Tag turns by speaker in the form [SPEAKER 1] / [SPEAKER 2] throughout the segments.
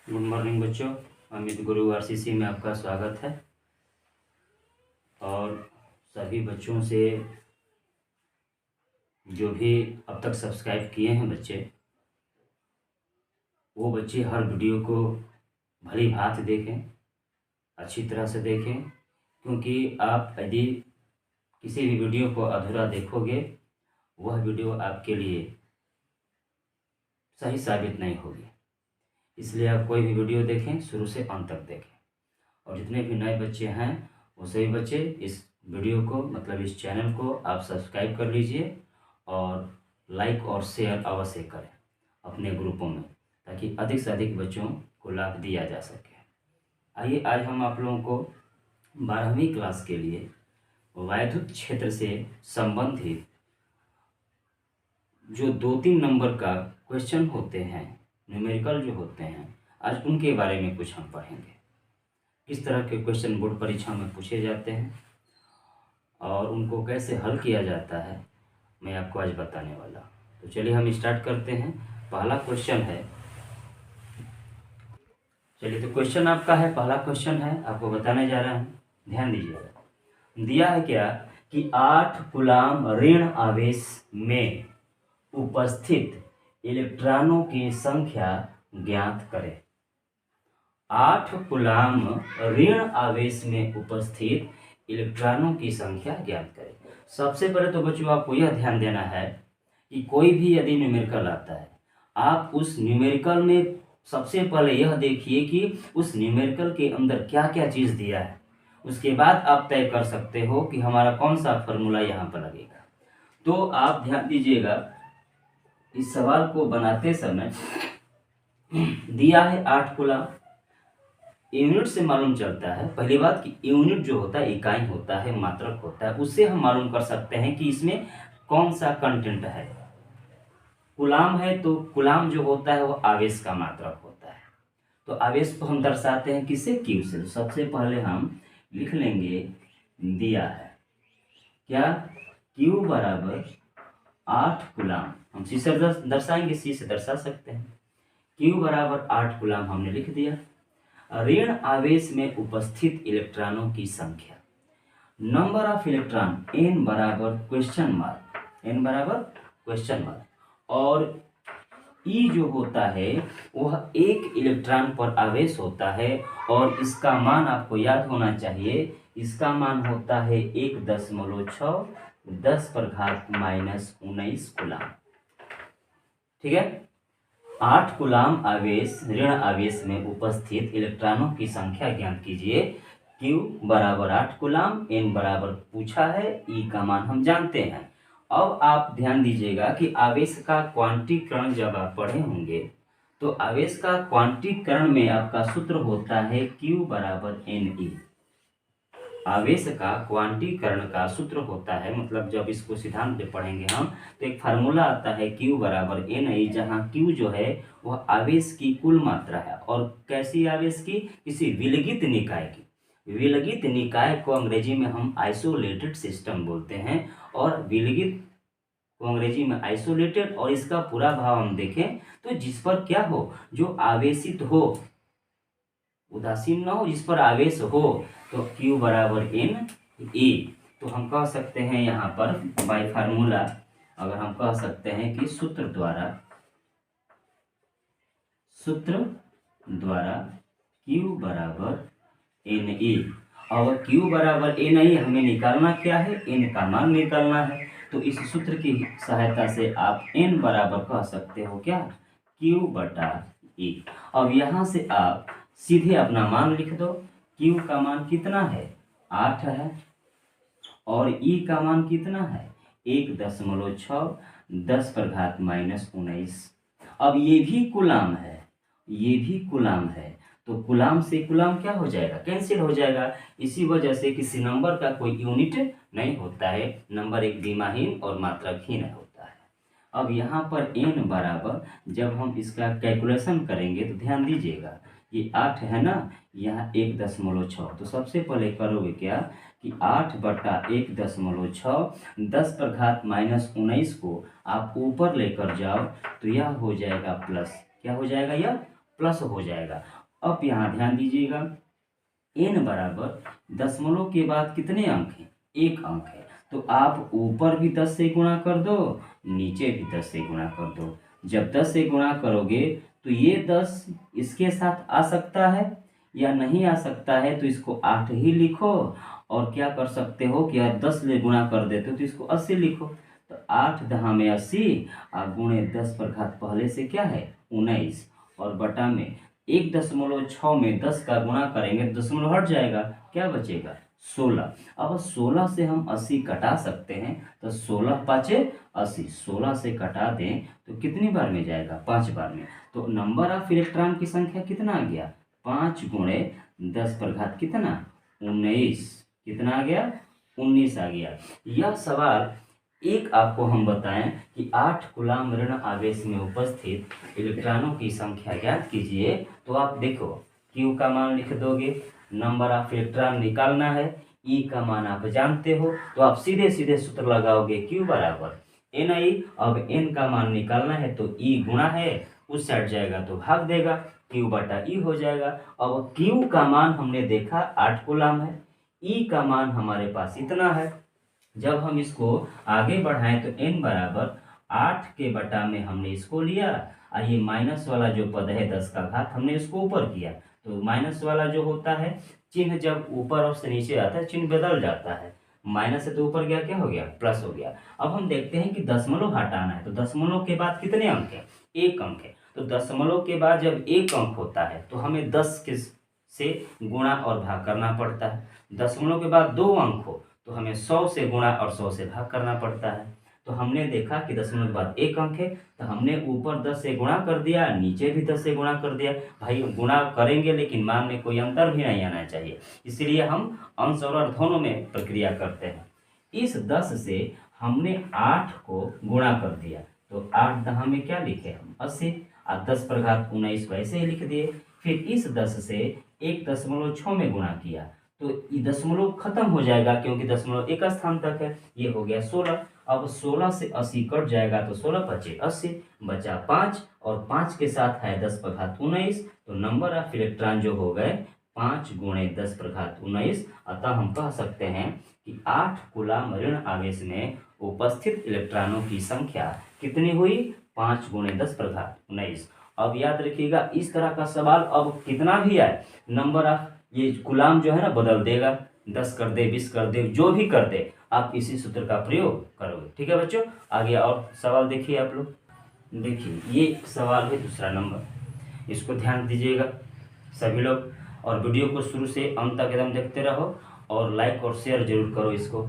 [SPEAKER 1] Good morning बच्चों, अमित गुरु RCC में आपका स्वागत है। और सभी बच्चों से जो भी अब तक सब्सक्राइब किए हैं बच्चे, वो बच्चे हर वीडियो को भली भांति देखें, अच्छी तरह से देखें, क्योंकि आप यदि किसी भी वीडियो को अधूरा देखोगे वह वीडियो आपके लिए सही साबित नहीं होगी। इसलिए आप कोई भी वीडियो देखें, शुरू से अंत तक देखें। और जितने भी नए बच्चे हैं वो सभी बच्चे इस वीडियो को मतलब इस चैनल को आप सब्सक्राइब कर लीजिए और लाइक और शेयर अवश्य करें अपने ग्रुपों में, ताकि अधिक से अधिक बच्चों को लाभ दिया जा सके। आइए आज हम आप लोगों को 12वीं क्लास के लिए वैद्युत क्षेत्र से संबंधित जो 2-3 नंबर का क्वेश्चन होते हैं, न्यूमेरिकल जो होते हैं, आज उनके बारे में कुछ हम पढ़ेंगे। किस तरह के क्वेश्चन बोर्ड परीक्षा में पूछे जाते हैं और उनको कैसे हल किया जाता है, मैं आपको आज बताने वाला। तो चलिए हम स्टार्ट करते हैं। पहला क्वेश्चन है, चलिए तो क्वेश्चन आपका है, पहला क्वेश्चन है, आपको बताने जा रहा हूँ, ध्यान दीजिएगा। दिया है क्या कि 8 कूलाम ऋण आवेश में उपस्थित इलेक्ट्रॉनों की संख्या ज्ञात करें। 8 कूलाम ऋण आवेश में उपस्थित इलेक्ट्रॉनों की संख्या ज्ञात करें। सबसे पहले तो बच्चों आपको यह ध्यान देना है कि कोई भी यदि न्यूमेरिकल आता है, आप उस न्यूमेरिकल में सबसे पहले यह देखिए कि उस न्यूमेरिकल के अंदर क्या क्या चीज़ दिया है। उसके बाद आप तय कर सकते हो कि हमारा कौन सा फॉर्मूला यहाँ पर लगेगा। तो आप ध्यान दीजिएगा, इस सवाल को बनाते समय दिया है 8 कूलाम। यूनिट से मालूम चलता है पहली बात कि यूनिट जो होता है इकाई होता है, मात्रक होता है, उससे हम मालूम कर सकते हैं कि इसमें कौन सा कंटेंट है। कूलाम है तो कूलाम जो होता है वो आवेश का मात्रक होता है। तो आवेश को हम दर्शाते हैं किससे? क्यू से। तो सबसे पहले हम लिख लेंगे, दिया है क्या, क्यू बराबर 8 कूलाम। हम सी से दर्शाएंगे, सी से दर्शा सकते हैं। क्यू बराबर 8 कूलाम हमने लिख दिया। ऋण आवेश में उपस्थित इलेक्ट्रॉनों की संख्या, नंबर ऑफ इलेक्ट्रॉन n बराबर क्वेश्चन मार्क, n बराबर क्वेश्चन मार्क, और E जो होता है वह एक इलेक्ट्रॉन पर आवेश होता है और इसका मान आपको याद होना चाहिए, इसका मान होता है 1.6 10⁻⁻19 कूलाम। ठीक है, 8 कूलाम आवेश ऋण आवेश में उपस्थित इलेक्ट्रॉनों की संख्या ज्ञात कीजिए। Q बराबर 8 कूलाम, N बराबर पूछा है, E का मान हम जानते हैं। अब आप ध्यान दीजिएगा कि आवेश का क्वांटीकरण जब आप पढ़े होंगे तो आवेश का क्वांटीकरण में आपका सूत्र होता है Q बराबर Ne। आवेश का क्वांटीकरण का सूत्र होता है, मतलब जब इसको सिद्धांत में पढ़ेंगे हम तो एक फार्मूला आता है Q बराबर Ne, जहाँ Q जो है वह आवेश की कुल मात्रा है। और कैसी आवेश की? किसी विलगित निकाय की। विलगित निकाय को अंग्रेजी में हम आइसोलेटेड सिस्टम बोलते हैं, और विलगित को अंग्रेजी में आइसोलेटेड। और इसका पूरा भाव हम देखें तो जिस पर क्या हो, जो आवेशित हो, उदासीन न हो, जिस पर आवेश हो, तो Q बराबर Ne। तो हम कह सकते हैं यहाँ पर बाय फार्मूला, अगर हम कह सकते हैं कि सूत्र द्वारा Q बराबर Ne। और Q बराबर Ne हमें निकालना क्या है? N का मान निकालना है। तो इस सूत्र की सहायता से आप N बराबर कह सकते हो क्या? Q बटा E। अब यहाँ से आप सीधे अपना मान लिख दो। Q का मान कितना है? 8 है, और E का मान कितना है? 1.6 10⁻⁻19। अब ये भी कूलाम है, ये भी कूलाम है, तो कूलाम से कूलाम क्या हो जाएगा? कैंसिल हो जाएगा। इसी वजह से किसी नंबर का कोई यूनिट नहीं होता है, नंबर एक विमाहीन और मात्रकहीन होता है। अब यहाँ पर n बराबर, जब हम इसका कैलकुलेशन करेंगे तो ध्यान दीजिएगा, ये 8 है ना, यहाँ 1.6। तो सबसे पहले करोगे क्या कि 8 बटा 1.6 10⁻⁻19 को आप ऊपर लेकर जाओ तो यह हो जाएगा प्लस। क्या हो जाएगा? यह प्लस हो जाएगा। अब यहाँ ध्यान दीजिएगा, n बराबर दशमलव के बाद कितने अंक हैं? एक अंक है। तो आप ऊपर भी 10 से गुणा कर दो, नीचे भी 10 से गुणा कर दो। जब 10 से गुणा करोगे तो ये 10 इसके साथ आ सकता है या नहीं आ सकता है, तो इसको 8 ही लिखो। और क्या कर सकते हो कि यार 10 से गुणा कर देते हो तो इसको 80 लिखो। तो 8 दहा में 80 और गुणे 10 पर घात पहले से क्या है 19 और बटा में 1.6 में 10 का गुणा करेंगे तो दशमलव हट जाएगा, क्या बचेगा 16। अब 16 से हम 80 कटा सकते हैं, तो 16 पाँचे 80, 16 से कटा दें तो कितनी बार में जाएगा 5 बार में। तो नंबर ऑफ इलेक्ट्रॉन की संख्या कितना आ गया 5 गुणे 10 पर घात कितना 19, कितना आ गया 19 आ गया। यह सवाल एक आपको हम बताएं कि 8 कूलाम ऋण आवेश में उपस्थित इलेक्ट्रॉनों की संख्या ज्ञात कीजिए। तो आप देखो Q का मान लिख दोगे, नंबर ऑफ इलेक्ट्रॉन निकालना है, E का मान आप जानते हो तो आप सीधे सीधे सूत्र लगाओगे Q बराबर Ni। अब N का मान निकालना है तो E गुणा है उस साइड जाएगा तो भाग देगा, Q बटा E हो जाएगा। अब Q का मान हमने देखा 8 कूलाम है, E का मान हमारे पास इतना है। जब हम इसको आगे बढ़ाएं तो n बराबर 8 के बटा में हमने इसको लिया और ये माइनस वाला जो पद है 10 का घात हमने इसको ऊपर किया। तो माइनस वाला जो होता है चिन्ह जब ऊपर और से नीचे आता है चिन्ह बदल जाता है, माइनस से तो ऊपर गया क्या हो गया प्लस हो गया। अब हम देखते हैं कि दशमलव हटाना है तो दशमलव के बाद कितने अंक है एक अंक है। तो दशमलव के बाद जब एक अंक होता है तो हमें 10 के से गुणा और भाग करना पड़ता है। दशमलव के बाद 2 अंक हो तो हमें 100 से गुणा और 100 से भाग करना पड़ता है। तो हमने देखा कि दशमलव के बाद एक अंक है तो हमने ऊपर 10 से गुणा कर दिया, नीचे भी 10 से गुणा कर दिया। भाई गुणा करेंगे लेकिन मान में कोई अंतर भी नहीं आना चाहिए, इसलिए हम अंश और अर्ध दोनों में प्रक्रिया करते हैं। इस 10 से हमने 8 को गुणा कर दिया तो 8 दहा में क्या लिखे हम 80 और 10 पर घात 19 वैसे ही लिख दिए। फिर इस 10 से 1.6 में गुणा किया तो ये दशमलव खत्म हो जाएगा क्योंकि दशमलव एक स्थान तक है, ये हो गया 16। अब 16 से 80 कट जाएगा तो 16 पचे 80 बचा 5 और 5 के साथ है 10 पर घात 19, तो नंबर ऑफ इलेक्ट्रॉन जो हो गए 5 गुणे 10 पर घात 19। अतः हम कह सकते हैं कि 8 कूलाम ऋण आवेश में उपस्थित इलेक्ट्रॉनों की संख्या कितनी हुई 5 गुणे 10 पर घात 19। अब याद रखिएगा इस तरह का सवाल अब कितना भी आए नंबर ऑफ ये कूलाम जो है ना बदल देगा, 10 कर दे 20 कर दे जो भी कर दे आप इसी सूत्र का प्रयोग करोगे। ठीक है बच्चों, आगे और सवाल देखिए आप लोग। देखिए ये सवाल है दूसरा नंबर, इसको ध्यान दीजिएगा सभी लोग और वीडियो को शुरू से अंत तक एकदम देखते रहो और लाइक और शेयर जरूर करो इसको,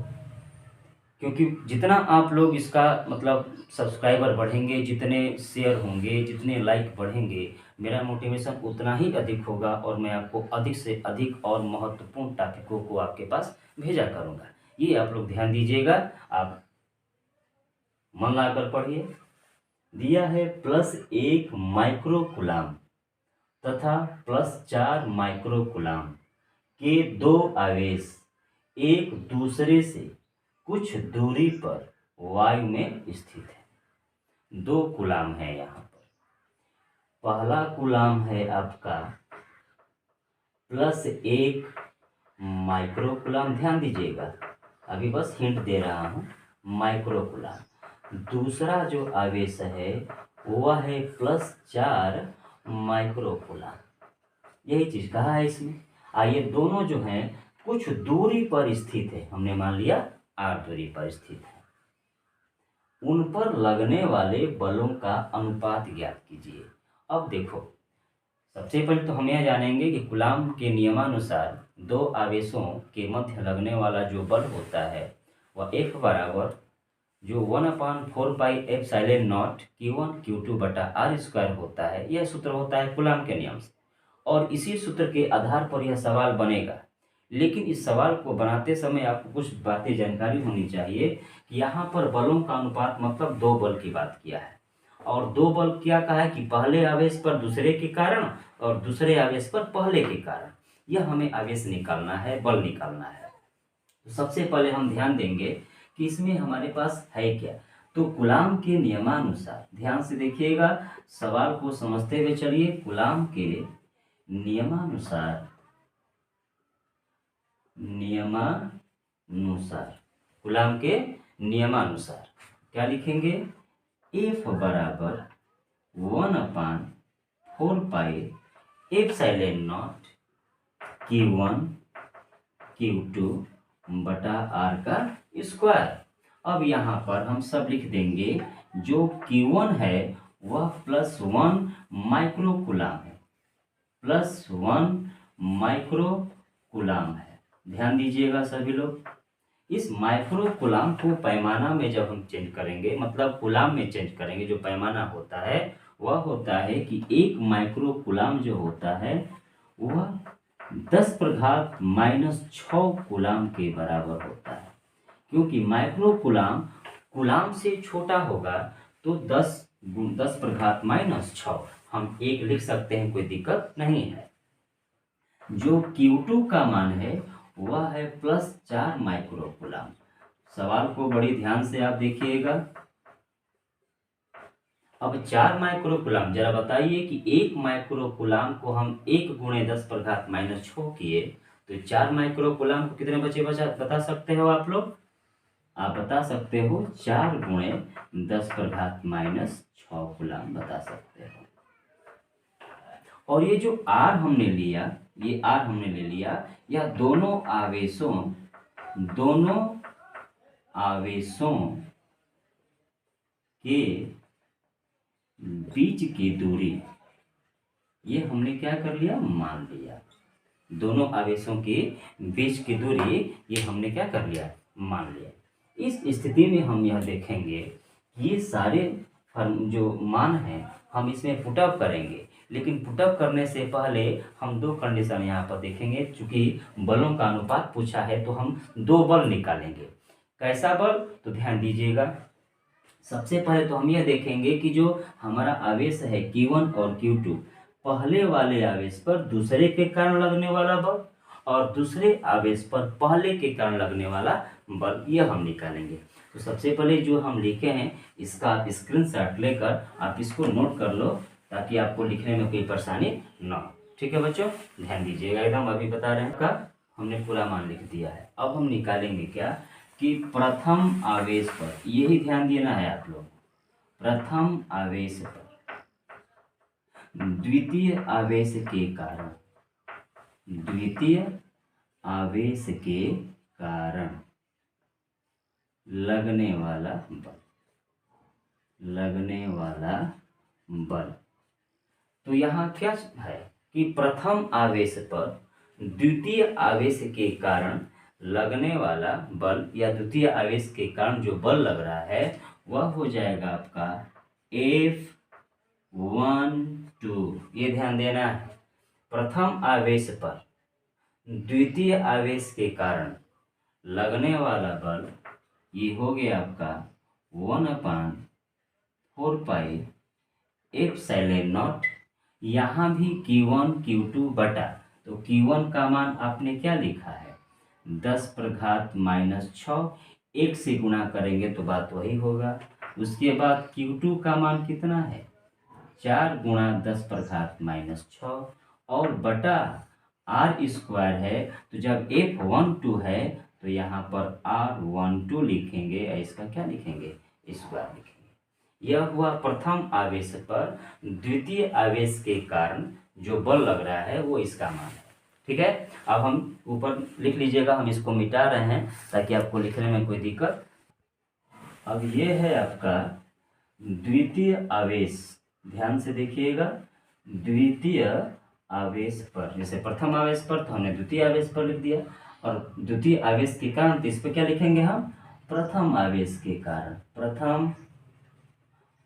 [SPEAKER 1] क्योंकि जितना आप लोग इसका मतलब सब्सक्राइबर बढ़ेंगे, जितने शेयर होंगे, जितने लाइक बढ़ेंगे, मेरा मोटिवेशन उतना ही अधिक होगा और मैं आपको अधिक से अधिक और महत्वपूर्ण टॉपिकों को आपके पास भेजा करूंगा। ये आप लोग ध्यान दीजिएगा, आप मन लगाकर पढ़िए। दिया है +1 माइक्रो कूलाम तथा +4 माइक्रो कूलाम के 2 आवेश एक दूसरे से कुछ दूरी पर वायु में स्थित है। 2 कूलाम है यहाँ पर। पहला कूलाम है आपका +1 माइक्रो कूलाम, ध्यान दीजिएगा अभी बस हिंट दे रहा हूँ, माइक्रो कूलाम। दूसरा जो आवेश है वह है +4 माइक्रो कूलाम। यही चीज कहा है इसमें। आइए दोनों जो हैं कुछ दूरी पर स्थित है, हमने मान लिया r दूरी पर स्थित है। उन पर लगने वाले बलों का अनुपात ज्ञात कीजिए। अब देखो सबसे पहले तो हम यह जानेंगे कि कूलाम के नियमानुसार 2 आवेशों के मध्य लगने वाला जो बल होता है वह F बराबर जो 1/4πε0 Q1 Q2 बटा r² होता है। यह सूत्र होता है कूलाम के नियम से और इसी सूत्र के आधार पर यह सवाल बनेगा। लेकिन इस सवाल को बनाते समय आपको कुछ बातें जानकारी होनी चाहिए कि यहाँ पर बलों का अनुपात मतलब 2 बल की बात किया है और 2 बल क्या कहा है कि पहले आवेश पर दूसरे के कारण और दूसरे आवेश पर पहले के कारण। यह हमें आवेश निकालना है, बल निकालना है। तो सबसे पहले हम ध्यान देंगे कि इसमें हमारे पास है क्या। तो कूलाम के नियमानुसार ध्यान से देखिएगा, सवाल को समझते हुए चलिए। कूलाम के नियमानुसार कूलाम के नियमानुसार क्या लिखेंगे, F बराबर 1/4 एप्सिलॉन नॉट Q1 Q2 बटा R का स्क्वायर। अब यहाँ पर हम सब लिख देंगे, जो Q1 है वह +1 माइक्रो कूलाम है, +1 माइक्रो कूलाम है। ध्यान दीजिएगा सभी लोग, इस माइक्रो कूलाम को पैमाना में जब हम चेंज करेंगे, मतलब कूलाम में चेंज करेंगे, जो पैमाना होता है वह होता है कि 1 माइक्रो कूलाम जो होता है वह 10⁻⁻6 कूलाम के बराबर होता है। क्योंकि माइक्रो कूलाम कूलाम से छोटा होगा तो 10⁻⁻6 हम 1 लिख सकते हैं, कोई दिक्कत नहीं है। जो Q2 का मान है वह है +4 माइक्रो कूलाम। सवाल को बड़ी ध्यान से आप देखिएगा। अब 4 माइक्रो कूलाम, जरा बताइए कि 1 माइक्रो कूलाम को हम 1 × 10⁻⁻6 किए तो 4 माइक्रो कूलाम को कितने बता सकते हो आप लोग? आप बता सकते हो 4 × 10⁻⁻6 कूलाम बता सकते हो। और ये जो R हमने लिया, ये R हमने ले लिया, यह दोनों आवेशों के बीच की दूरी, ये हमने क्या कर लिया, मान लिया। दोनों आवेशों के बीच की दूरी ये हमने क्या कर लिया, मान लिया। इस स्थिति में हम यह देखेंगे ये सारे जो मान हैं हम इसमें पुटअप करेंगे, लेकिन पुटअप करने से पहले हम 2 कंडीशन यहाँ पर देखेंगे। चूंकि बलों का अनुपात पूछा है तो हम 2 बल निकालेंगे। कैसा बल, तो ध्यान दीजिएगा। सबसे पहले तो हम यह देखेंगे कि जो हमारा आवेश है Q1 और Q2, पहले वाले आवेश पर दूसरे के कारण लगने वाला बल और दूसरे आवेश पर पहले के कारण लगने वाला बल, यह हम निकालेंगे। तो सबसे पहले जो हम लिखे हैं इसका आप स्क्रीनशॉट लेकर आप इसको नोट कर लो, ताकि आपको लिखने में कोई परेशानी ना हो। ठीक है बच्चों, ध्यान दीजिएगा एकदम। अभी बता रहे हैं का हमने पूरा मान लिख दिया है। अब हम निकालेंगे क्या कि प्रथम आवेश पर, यही ध्यान देना है आप लोग, प्रथम आवेश पर द्वितीय आवेश के कारण लगने वाला बल। तो यहाँ क्या है कि प्रथम आवेश पर द्वितीय आवेश के कारण लगने वाला बल या द्वितीय आवेश के कारण जो बल लग रहा है वह हो जाएगा आपका F12। ये ध्यान देना है, प्रथम आवेश पर द्वितीय आवेश के कारण लगने वाला बल ये हो गया आपका 1/4 एप्सिलॉन नॉट। यहाँ भी Q1 Q2 बटा, तो Q1 का मान आपने क्या लिखा है 10⁻⁻6, 1 से गुणा करेंगे तो बात वही होगा। उसके बाद Q2 का मान कितना है 4 × 10⁻⁻6 और बटा R² है। तो जब F12 है तो यहाँ पर R12 लिखेंगे, इसका क्या लिखेंगे, स्क्वायर लिखेंगे। यह हुआ प्रथम आवेश पर द्वितीय आवेश के कारण जो बल लग रहा है वो इसका मान है। ठीक है, अब हम ऊपर लिख लीजिएगा, हम इसको मिटा रहे हैं ताकि आपको लिखने में कोई दिक्कत। अब ये है आपका द्वितीय आवेश, ध्यान से देखिएगा। द्वितीय आवेश पर, जैसे प्रथम आवेश पर तो हमने द्वितीय आवेश पर लिख दिया, और द्वितीय आवेश के कारण तो इस पर क्या लिखेंगे हम, प्रथम आवेश के कारण। प्रथम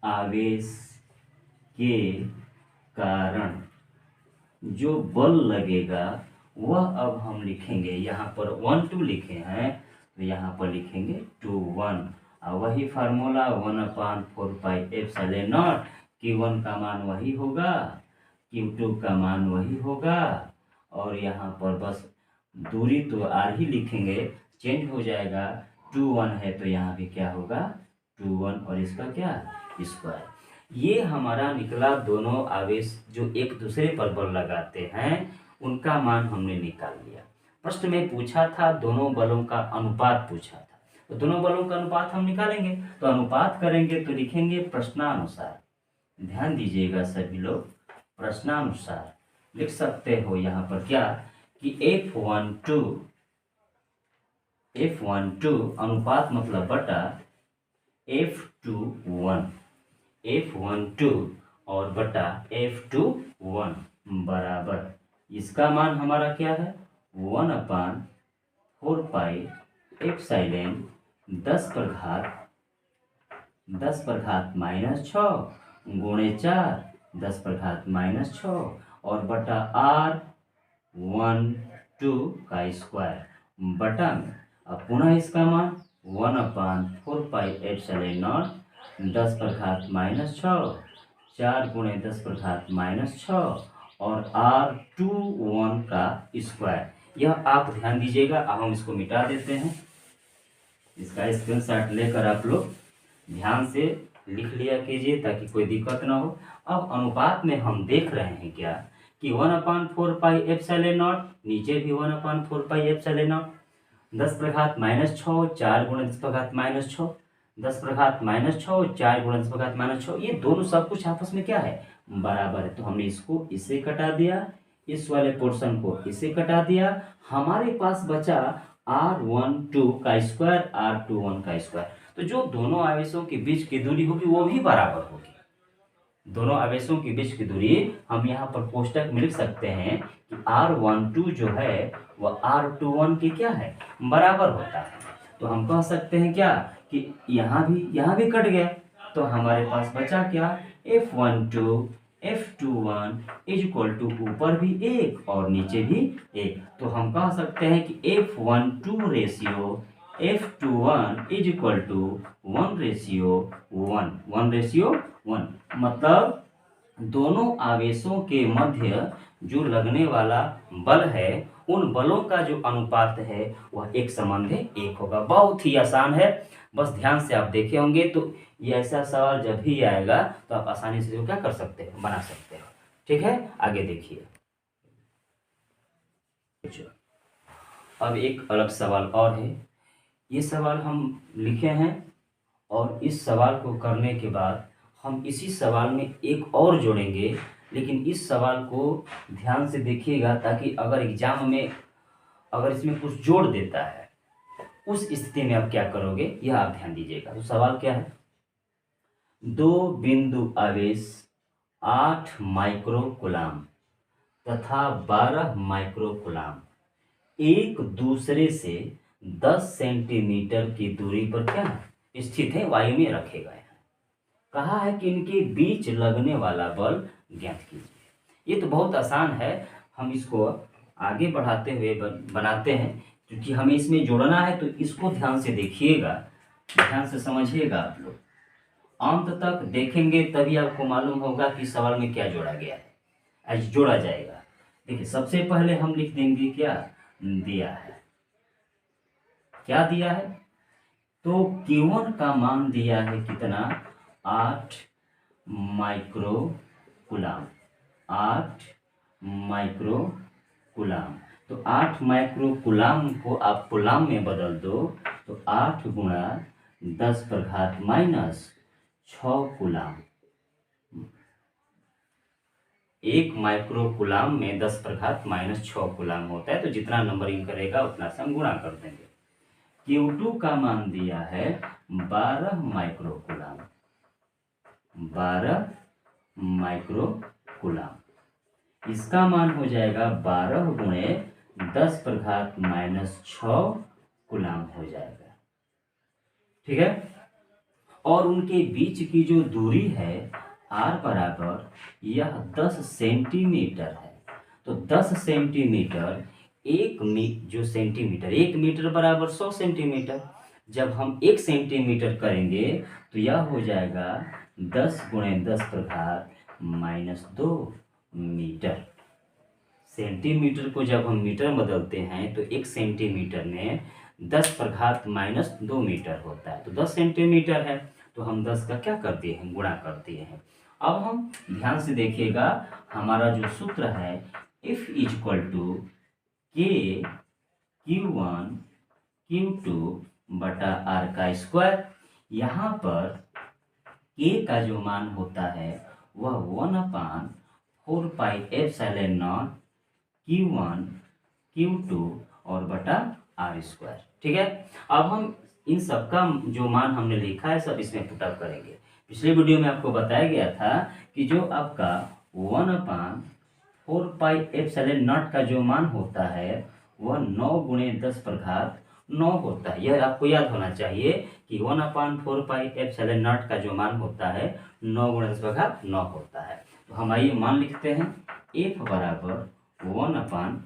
[SPEAKER 1] आवेश के कारण जो बल लगेगा वह अब हम लिखेंगे, यहाँ पर 1 2 लिखे हैं तो यहाँ पर लिखेंगे 2 1, और वही फार्मूला 1/4 एप्सिलॉन नॉट। Q1 का मान वही होगा, Q2 का मान वही होगा, और यहाँ पर बस दूरी तो R ही लिखेंगे, चेंज हो जाएगा। 2 1 है तो यहाँ भी क्या होगा 2 1, और इसका क्या स्क्वायर। ये हमारा निकला दोनों आवेश जो एक दूसरे पर बल लगाते हैं उनका मान हमने निकाल लिया। प्रश्न में पूछा था दोनों बलों का अनुपात पूछा था, तो दोनों बलों का अनुपात हम निकालेंगे। तो अनुपात करेंगे तो लिखेंगे प्रश्नानुसार। ध्यान दीजिएगा सभी लोग, प्रश्नानुसार लिख सकते हो यहाँ पर क्या कि F12 अनुपात मतलब बटा F12 और बटा F21 बराबर, इसका मान हमारा क्या है 1/4 एप्सिलॉन 10 पर घात -6 गुणे 4 10 पर घात -6 और बटा R12 का स्क्वायर बटा में। अब पुनः इसका मान 1/4 एप्सिलॉन नॉट 10 पर घात -6 4 गुणे 10 पर घात -6 और R21 का स्क्वायर। यह आप ध्यान दीजिएगा। अब हम इसको मिटा देते हैं। इसका स्क्रीनशॉट लेकर आप लोग ध्यान से लिख लिया कीजिए ताकि कोई दिक्कत ना हो। अब अनुपात में हम देख रहे हैं क्या कि 1/4 एप्सिलॉन नॉट, नीचे भी 1/4 एप्सिलॉन नॉट, 10 पर घात -6 4 गुणे 10 पर घात -6 10 पर घात -6 4 गुणे 10 पर घात -6, ये दोनों सब कुछ आपस में क्या है बराबर है। तो हमने इसको इससे कटा दिया, इस वाले पोर्शन को इससे कटा दिया, हमारे पास बचा R12 का स्क्वायर R21 का स्क्वायर। तो जो दोनों आवेशों के बीच की दूरी होगी वो भी बराबर होगी। दोनों आवेशों के बीच की दूरी हम यहाँ पर कोष्टक में लिख सकते हैं कि R12 जो है वह R21 के क्या है बराबर होता है। तो हम कह सकते हैं क्या कि यहाँ भी कट गया, तो हमारे पास बचा क्या F12 F21 is equal to ऊपर भी 1 और नीचे भी 1। तो हम कह सकते हैं कि F12 ratio F21 is equal to 1:1 मतलब दोनों आवेशों के मध्य जो लगने वाला बल है उन बलों का जो अनुपात है वह एक संबंधी 1 होगा। बहुत ही आसान है, बस ध्यान से आप देखे होंगे। तो ये ऐसा सवाल जब भी आएगा तो आप आसानी से जो क्या कर सकते हो बना सकते हो। ठीक है, आगे देखिए। अब एक अलग सवाल और है, ये सवाल हम लिखे हैं और इस सवाल को करने के बाद हम इसी सवाल में एक और जोड़ेंगे, लेकिन इस सवाल को ध्यान से देखिएगा ताकि अगर एग्जाम में अगर इसमें कुछ जोड़ देता है उस स्थिति में आप क्या करोगे यह आप ध्यान दीजिएगा। तो सवाल क्या है, 2 बिंदु आवेश 8 माइक्रोकूलाम तथा 12 माइक्रोकूलाम एक दूसरे से 10 सेंटीमीटर की दूरी पर क्या स्थित है वायु में रखे गए हैं। कहा है कि इनके बीच लगने वाला बल ज्ञात कीजिए। ये तो बहुत आसान है, हम इसको आगे बढ़ाते हुए बनाते हैं क्योंकि हमें इसमें जोड़ना है। तो इसको ध्यान से देखिएगा, ध्यान से समझिएगा। आप लोग अंत तक देखेंगे तभी आपको मालूम होगा कि सवाल में क्या जोड़ा गया है, आज जोड़ा जाएगा। देखिए, सबसे पहले हम लिख देंगे क्या दिया है, क्या दिया है, तो Q1 का मान दिया है कितना 8 माइक्रोकूलाम, 8 माइक्रोकूलाम। तो 8 माइक्रोकूलाम को आप कूलाम में बदल दो तो 8 गुणा 10 पर घात -6 कूलाम। 1 माइक्रोकूलाम में 10 पर घात -6 कूलाम होता है। तो जितना नंबरिंग करेगा उतना से हम गुणा कर देंगे। Q2 का मान दिया है 12 माइक्रोकूलाम, 12 माइक्रोकूलाम। इसका मान हो जाएगा 12 गुणे 10 पर घात -6 कूलाम हो जाएगा। ठीक है, और उनके बीच की जो दूरी है R बराबर यह 10 सेंटीमीटर है। तो 10 सेंटीमीटर एक सेंटीमीटर, 1 मीटर बराबर 100 सेंटीमीटर। जब हम 1 सेंटीमीटर करेंगे तो यह हो जाएगा 10 गुणे 10 पर घात -2 मीटर। सेंटीमीटर को जब हम मीटर में बदलते हैं तो 1 सेंटीमीटर में 10 पर घात -2 मीटर होता है। तो 10 सेंटीमीटर है। तो हम 10 का क्या करते हैं, गुणा करते हैं। अब हम ध्यान से देखिएगा, हमारा जो सूत्र है F इक्वल टू के Q1 Q2 बटा R का स्क्वायर। यहाँ पर K का जो मान होता है वह 1/4πε0 Q1 Q2 और बटा R स्क्वायर। ठीक है, अब हम इन सब का जो मान हमने लिखा है सब इसमें पुटअप करेंगे। पिछले वीडियो में आपको बताया गया था कि जो आपका 1/4πε0 का जो मान होता है वह 9 गुणे 10 पर घात 9 होता है। यह आपको याद होना चाहिए कि 1/4πε0 का जो मान होता है 9 गुणे 10 पर घात 9 होता है। तो हम आइए मान लिखते हैं, f बराबर 1/,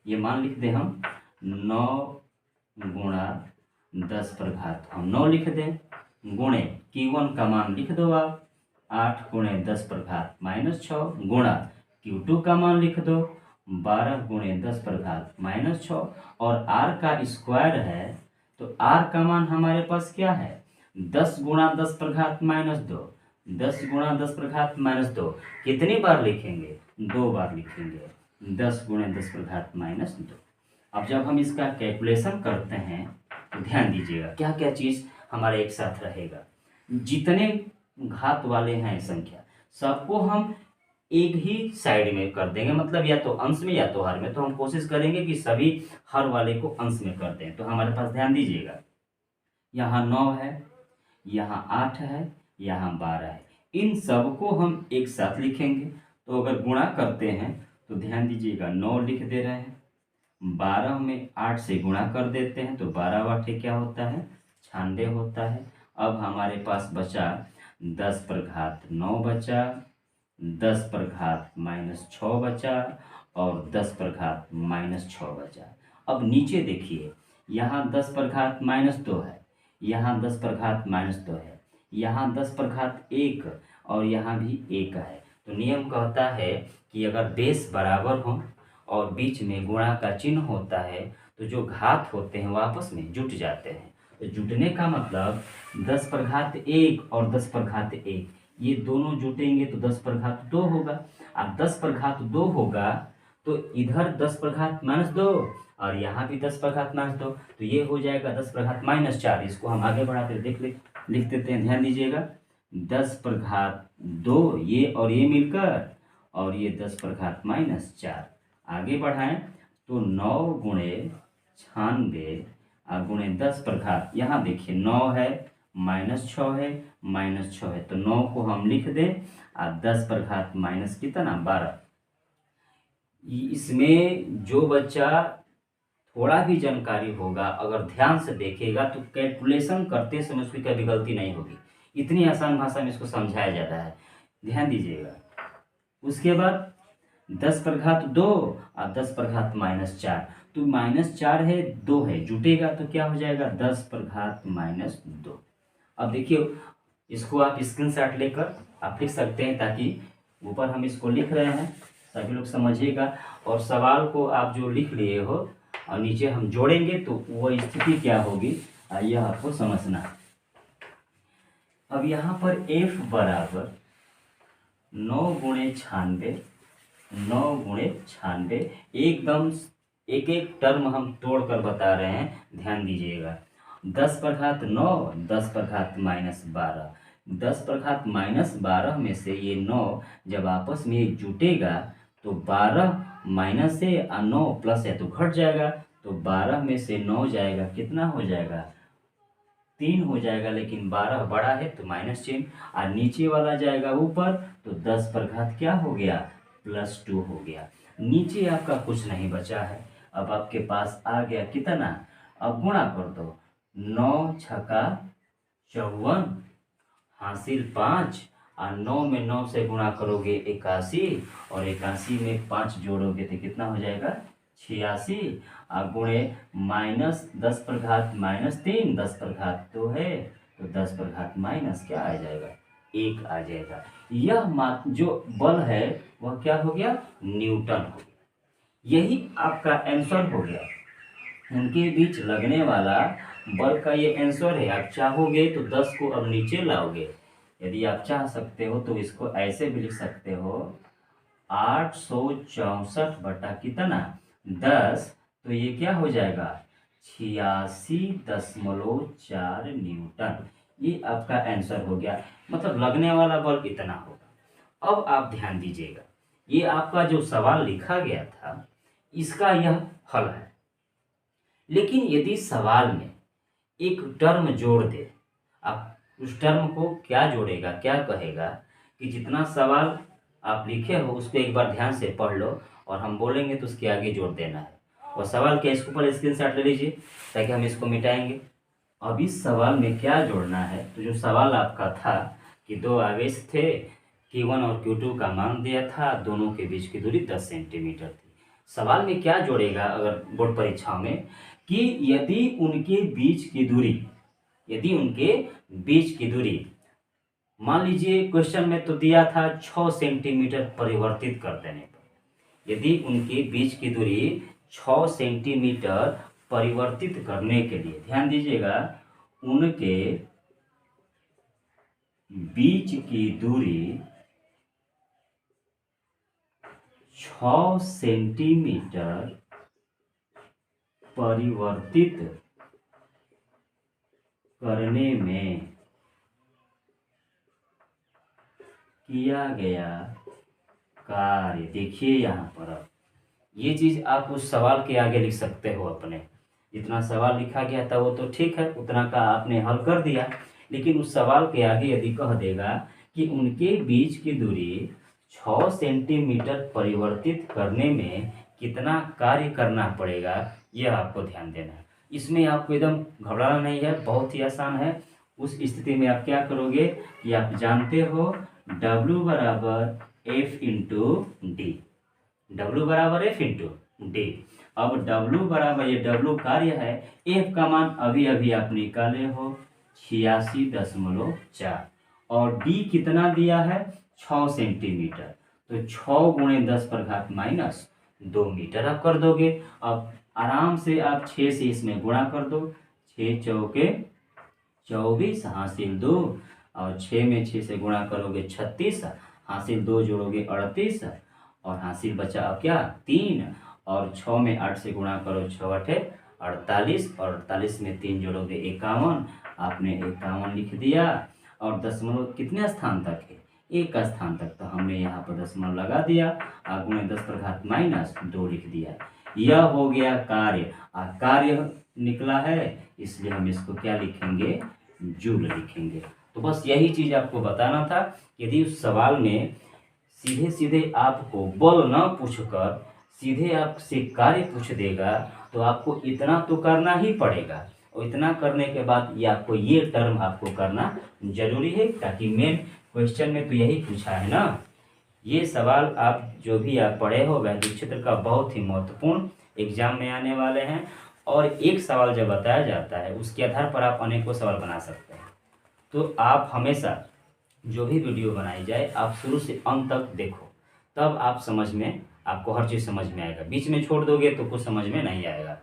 [SPEAKER 1] ये मान लिख दें हम 9 गुणा 10 पर घात हम 9 लिख दें, गुणे Q1 का मान लिख दो आप 8 गुणे 10 पर घात -6, गुणा Q2 का मान लिख दो 12 गुणे 10 पर घात -6, और R का स्क्वायर है तो R का मान हमारे पास क्या है 10 गुणा 10 पर घात -2, 10 गुणा 10 पर घात -2 कितनी बार लिखेंगे, 2 बार लिखेंगे, 10 गुणे 10 पर घात -2। अब जब हम इसका कैलकुलेशन करते हैं तो ध्यान दीजिएगा क्या क्या चीज़ हमारे एक साथ रहेगा। जितने घात वाले हैं संख्या सबको हम एक ही साइड में कर देंगे, मतलब या तो अंश में या तो हर में। तो हम कोशिश करेंगे कि सभी हर वाले को अंश में कर दें। तो हमारे पास ध्यान दीजिएगा, यहाँ 9 है, यहाँ 8 है, यहाँ 12 है, इन सबको हम एक साथ लिखेंगे। तो अगर गुणा करते हैं तो ध्यान दीजिएगा 9 लिख दे रहे हैं, 12 में 8 से गुणा कर देते हैं तो 12 वाटे क्या होता है 96 होता है। अब हमारे पास बचा 10 पर घात 9 बचा, 10 पर घात -6 बचा और 10 पर घात -6 बचा। अब नीचे देखिए, यहाँ 10 पर घात -2 है, यहाँ 10 पर घात -2 है, यहाँ 10 पर घात 1 और यहाँ भी 1 है। तो नियम कहता है कि अगर बेस बराबर हो और बीच में गुणा का चिन्ह होता है तो जो घात होते हैं वो आपस में जुट जाते हैं। तो जुटने का मतलब 10 पर घात 1 और 10 पर घात 1 ये दोनों जुटेंगे तो 10 पर घात 2 होगा। अब 10 पर घात 2 होगा तो इधर 10 पर घात -2 और यहाँ भी 10 पर घात -2, तो ये हो जाएगा 10 पर घात -4। इसको हम आगे बढ़ाते लिख देते हैं। ध्यान दीजिएगा 10 पर घात 2 ये और ये मिलकर, और ये 10 पर घात -4। आगे बढ़ाएं तो 9 गुणे 96 गुणे 10 पर घात, यहाँ देखिए 9 है -6 है -6 है, तो 9 को हम लिख दें और 10 पर घात माइनस कितना 12। इसमें जो बच्चा थोड़ा भी जानकारी होगा अगर ध्यान से देखेगा तो कैलकुलेशन करते समय उसकी कभी गलती नहीं होगी। इतनी आसान भाषा में इसको समझाया जाता है, ध्यान दीजिएगा। उसके बाद 10 पर घात 2 और 10 पर घात -4, तो -4 है 2 है जुटेगा तो क्या हो जाएगा 10 पर घात -2। अब देखिए इसको आप स्क्रीनशॉट लेकर आप लिख सकते हैं, ताकि ऊपर हम इसको लिख रहे हैं सभी लोग समझिएगा, और सवाल को आप जो लिख लिए हो और नीचे हम जोड़ेंगे तो वो स्थिति क्या होगी यह आपको समझना है। अब यहाँ पर f बराबर 9 गुणे 96, 9 गुणे 96, एकदम एक एक टर्म हम तोड़कर बता रहे हैं, ध्यान दीजिएगा। 10 पर घात 9, 10 पर घात -12, 10 पर घात -12 में से ये 9 जब आपस में जुटेगा तो 12 माइनस है और 9 प्लस है तो घट जाएगा, तो 12 में से 9 जाएगा कितना हो जाएगा 3 हो जाएगा, लेकिन 12 बड़ा है तो माइनस चिन्ह, और नीचे वाला जाएगा ऊपर तो 10 पर घात क्या हो गया +2 हो गया। नीचे आपका कुछ नहीं बचा है। अब आपके पास आ गया कितना, अब गुणा कर दो, 9 छक्का 54 हासिल 5, और 9 में 9 से गुणा करोगे 81, और 81 में 5 जोड़ोगे तो कितना हो जाएगा 86, और गुणे -10 पर घात -3, 10 पर घात 2 है तो 10 पर घात माइनस क्या आ जाएगा 1 आ जाएगा। यह जो बल है वह क्या हो गया न्यूटन हो गया। यही आपका आंसर हो गया। उनके बीच लगने वाला बल का ये आंसर है। आप चाहोगे तो 10 को अब नीचे लाओगे, यदि आप चाह सकते हो तो इसको ऐसे भी लिख सकते हो 864 बटा कितना 10, तो ये क्या हो जाएगा 86.4 न्यूटन। ये आपका आंसर हो गया, मतलब लगने वाला बल इतना होगा। अब आप ध्यान दीजिएगा, ये आपका जो सवाल लिखा गया था इसका यह हल है, लेकिन यदि सवाल में एक टर्म जोड़ दे, आप उस टर्म को क्या जोड़ेगा, क्या कहेगा कि जितना सवाल आप लिखे हो उसको एक बार ध्यान से पढ़ लो और हम बोलेंगे तो उसके आगे जोड़ देना है। और सवाल क्या, इसके ऊपर स्क्रीनशॉट ले लीजिए ताकि हम इसको मिटाएंगे। अब इस सवाल में क्या जोड़ना है, तो जो सवाल आपका था कि दो आवेश थे, Q1 और Q2 का मान दिया था, दोनों के बीच की दूरी 10 सेंटीमीटर थी। सवाल में क्या जोड़ेगा अगर बोर्ड परीक्षा में कि यदि उनके बीच की दूरी मान लीजिए क्वेश्चन में तो दिया था 6 सेंटीमीटर परिवर्तित कर देने पर, यदि उनके बीच की दूरी 6 सेंटीमीटर परिवर्तित करने के लिए, ध्यान दीजिएगा, उनके बीच की दूरी 6 सेंटीमीटर परिवर्तित करने में किया गया कार्य। देखिए यहाँ पर अब ये चीज़ आप उस सवाल के आगे लिख सकते हो अपने, जितना सवाल लिखा गया था वो तो ठीक है, उतना का आपने हल कर दिया, लेकिन उस सवाल के आगे यदि कह देगा कि उनके बीच की दूरी 6 सेंटीमीटर परिवर्तित करने में कितना कार्य करना पड़ेगा, यह आपको ध्यान देना है। इसमें आपको एकदम घबराना नहीं है, बहुत ही आसान है। उस स्थिति में आप क्या करोगे कि आप जानते हो W बराबर F इंटू डी, W बराबर F इंटू डी। अब W बराबर, ये W कार्य है, F का मान अभी अभी आप निकाले हो 86.4 और D कितना दिया है 6 सेंटीमीटर, तो 6 गुणे 10 पर घात माइनस 2 मीटर आप कर दोगे। अब आराम से आप 6 से इसमें गुणा कर दो, 6 चौके 24 हासिल 2 और 6 में 6 से गुणा करोगे 36, हासिल 2 जोड़ोगे 38 और हासिल बचा अब क्या 3, और 6 में 8 से गुणा करो 6 8 48 और 48 में 3 जोड़ोगे 51, आपने 51 लिख दिया। और दशमलव कितने स्थान तक है, एक स्थान तक, तो हमने यहाँ पर दशमलव लगा दिया और गुणे 10 पर घात माइनस 2 लिख दिया। यह हो गया कार्य, और कार्य निकला है इसलिए हम इसको क्या लिखेंगे, जूल लिखेंगे। तो बस यही चीज़ आपको बताना था। यदि उस सवाल में सीधे सीधे आपको बल न पूछकर सीधे आपसे कार्य पूछ देगा तो आपको इतना तो करना ही पड़ेगा, और इतना करने के बाद ये आपको ये टर्म आपको करना जरूरी है, ताकि मेन क्वेश्चन में तो यही पूछा है ना। ये सवाल आप जो भी आप पढ़े हो वैदिक क्षेत्र का बहुत ही महत्वपूर्ण एग्जाम में आने वाले हैं, और एक सवाल जब बताया जाता है उसके आधार पर आप अनेकों सवाल बना सकते हैं। तो आप हमेशा जो भी वीडियो बनाई जाए आप शुरू से अंत तक देखो, तब आप समझ में, आपको हर चीज़ समझ में आएगा। बीच में छोड़ दोगे तो कुछ समझ में नहीं आएगा,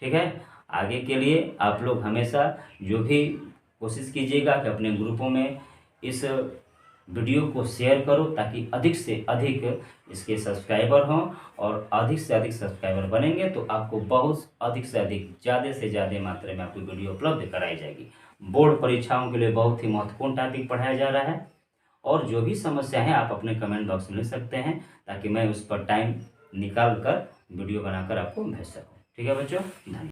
[SPEAKER 1] ठीक है। आगे के लिए आप लोग हमेशा जो भी कोशिश कीजिएगा कि अपने ग्रुपों में इस वीडियो को शेयर करो, ताकि अधिक से अधिक इसके सब्सक्राइबर हों, और अधिक से अधिक सब्सक्राइबर बनेंगे तो आपको बहुत अधिक से अधिक ज़्यादा से ज़्यादा मात्रा में आपकी वीडियो उपलब्ध कराई जाएगी। बोर्ड परीक्षाओं के लिए बहुत ही महत्वपूर्ण टॉपिक पढ़ाया जा रहा है, और जो भी समस्या है आप अपने कमेंट बॉक्स में लिख सकते हैं, ताकि मैं उस पर टाइम निकाल कर वीडियो बनाकर आपको भेज सकूँ। ठीक है बच्चों, धन्यवाद।